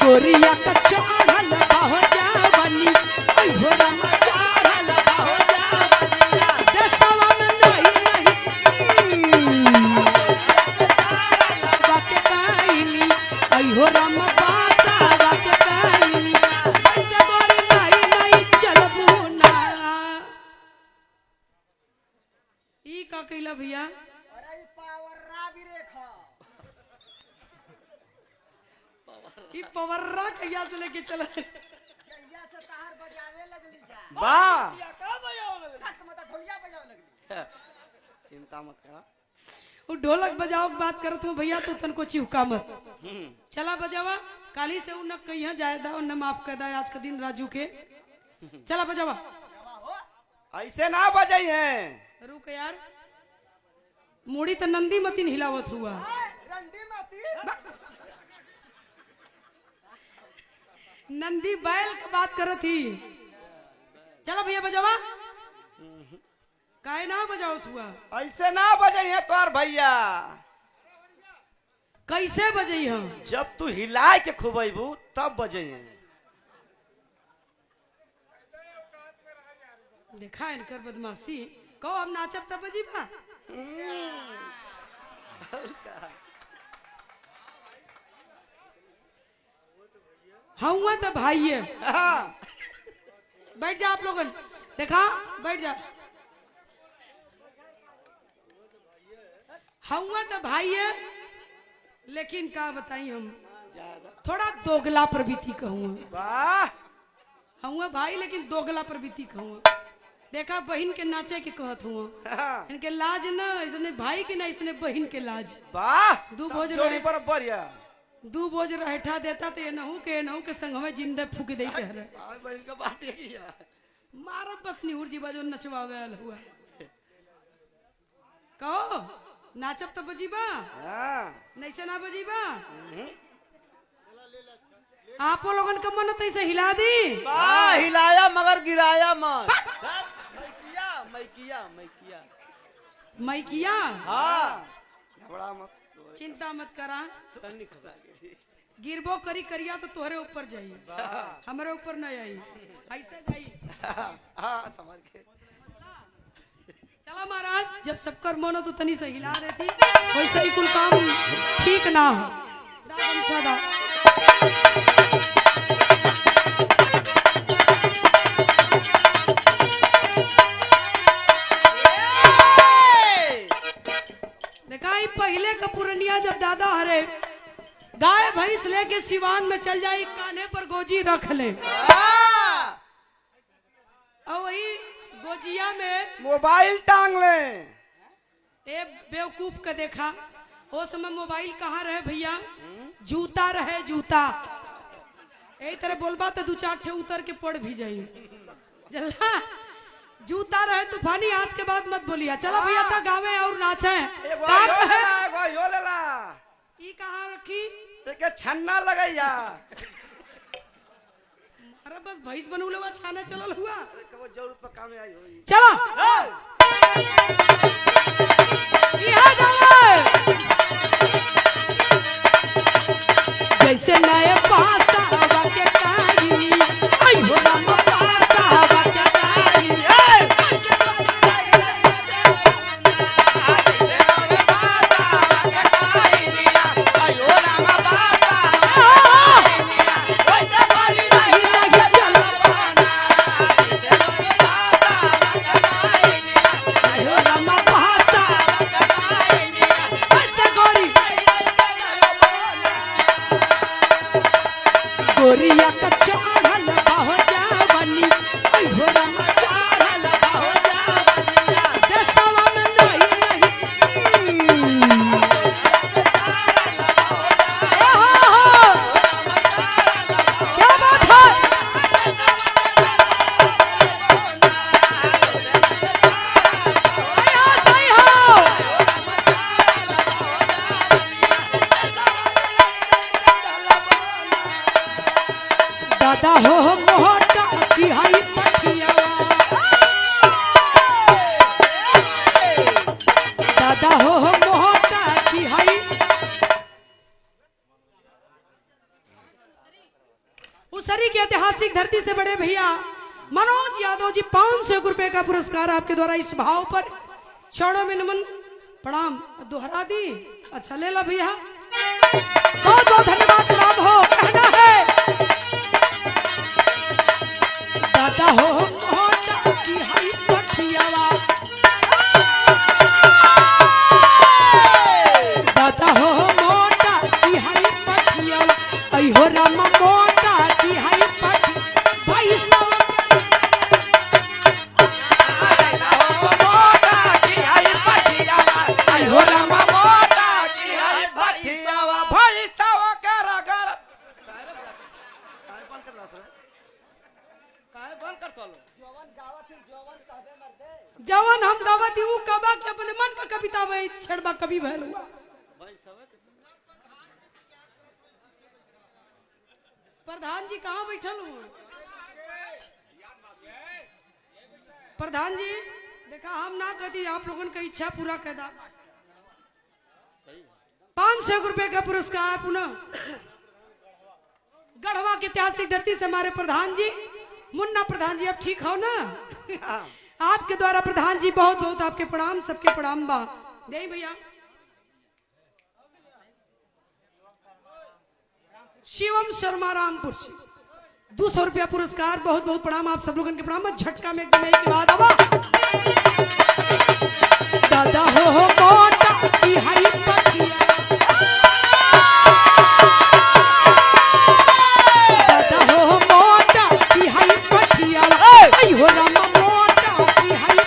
गोरिया का चढ़ल बाहो जावनी हो रामा चढ़ल बाहो जावनी देशवा में नहीं बात काईनी हो रामा बासावा के काईनी ऐसे गोरी नहीं चलबू ना। ई का कइला भैया अरे ई पावर रावी रेखा ई पवर्रा कहिया से लेके चला कहिया से तार बजावे लगली जा वाह का बजावे लगली तक मत ढोलिया बजावे लगली चिंता मत करा वो ढोलक बजाओ की बात करत हूँ भैया तो तन को चिवका मत चला बजावा काली से उन कहीं जायदा उन माफ कर दा आज का दिन राजू के चला बजावा ऐसे ना बजाई हैं रुक यार मुड़ी तो नंदी मतीन हिलावत हुआ रंडी माती नंदी बैल की बात करत थी चला भैया बजावा काहे ना बजाओ हुआ ऐसे ना बजाई हैं तोर भैया कैसे बजई हम जब तू हिलाए के खुबैबू तब बजाई हैं देखा इनकर बदमाशी कहो हम नाचब तब बजी बा हुआ तो भाई है बैठ जा आप लोगन देखा बैठ जा हुआ तो भाई है लेकिन का बताई हम थोड़ा दोगला प्रवृत्ति कहूँगा वाह हुआ भाई लेकिन दोगला प्रवृत्ति कहूँगा देखा बहन के नाचे के कहत हुआ इनके लाज न इसने भाई के ना इसने बहन के लाज वाह दू भोज जोड़ी बराबर या दू बोझ रहठा देता तो ये नहू के संग में जिंदे फूक दे के हरे बहन का बात है किया मारब बस निहुर जी बाजो नचवावे आल हुआ कहो नाचब तो बजीबा नहीं से ना बजीबा आप लोगन का मन तो ऐसे हिला दी वाह हिलाया मगर गिराया मत मैं किया मैं किया हाँ घबरा मत चिंता मत करा गिरबो करी करिया तो तोहरे ऊपर जाई हमारे ऊपर नहीं आई ऐसे जाई समझ के चला महाराज जब सबकर मन हो तो तनी से हिला रही थी वैसे ही कुल काम ठीक ना हो दा देखा ही पहले का पुरनिया जब दादा हरे गाय भैंस लेके सिवान में चल जाई कान्हे पर गोजी रख ले और वही गोजिया में मोबाइल टांग ले ए बेवकूफ का देखा वो समय मोबाइल कहाँ रहे भैया जूता रहे जूता यही तरह बोलबा तो दू चार ठे उतर के पड़ भी जाई जल्ला जूता रहे तूफानी आज के बाद मत बोलिया चला भैया था गावे और नाचे ई कहाँ रखी देखे छन्ना लगैया अरे बस भैंस बनूले हुआ छाने चलल हुआ कबो जरूरत पर काम आई होई चला यहाँ गावे जैसे नए पासा हवा के कारी आई हो राम पासा हवा के कारी राम चले भैया मनोज यादव जी 500 रुपए का पुरस्कार आपके द्वारा इस भाव पर चरणों में नमन प्रणाम दोहरा दी। अच्छा ले ला भैया, बहुत बहुत धन्यवाद प्रणाम हो। कहना है दादा हो मोटा की हई पठियावा, दादा हो मोटा की हई पठियावा, आई हो राम मोटा की हई पठी भाई सब जवन हम गावत हूँ कबा के अपने मन का कविता भाई छड़बा कभी भैल हुआ। प्रधान जी कहाँ बैठल हुआ? प्रधान जी देखा हम ना कदी आप लोगों का इच्छा पूरा कर दा। 500 रुपए का पुरस्कार पुनः गढ़वा की ऐतिहासिक धरती से हमारे प्रधान जी मुन्ना प्रधान जी, अब ठीक हो ना? आपके द्वारा प्रधान जी बहुत बहुत आपके प्रणाम, सबके प्रणाम बा दे भैया। शिवम शर्मा रामपुर से 200 रुपया पुरस्कार, बहुत बहुत प्रणाम आप सब लोगों के प्रणाम। झटका में एकदम एक बात आवा दादा हो मोटा की हई पठिया, दादा हो मोटा की हई पठिया, आई हो राम मोटा की हई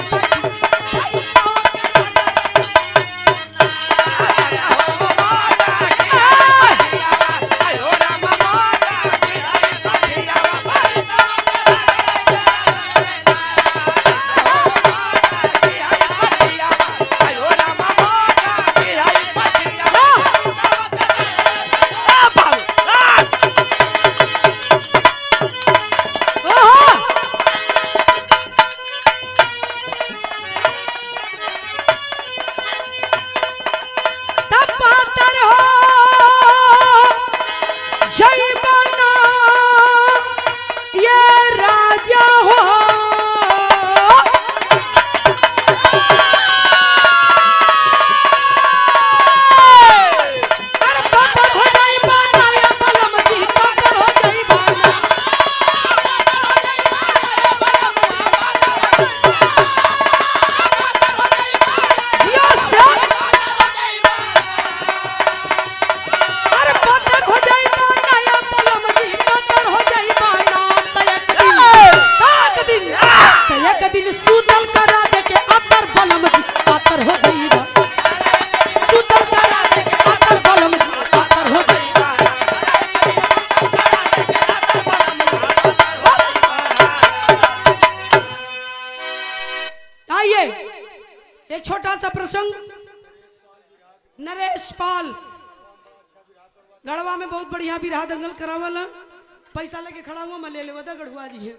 एक छोटा सा प्रसंग। नरेश पाल गढ़वा में बहुत बढ़िया बिरहा दंगल करावल, पैसा लेके खड़ा हुआ मैं ले ले गढ़वा जी है।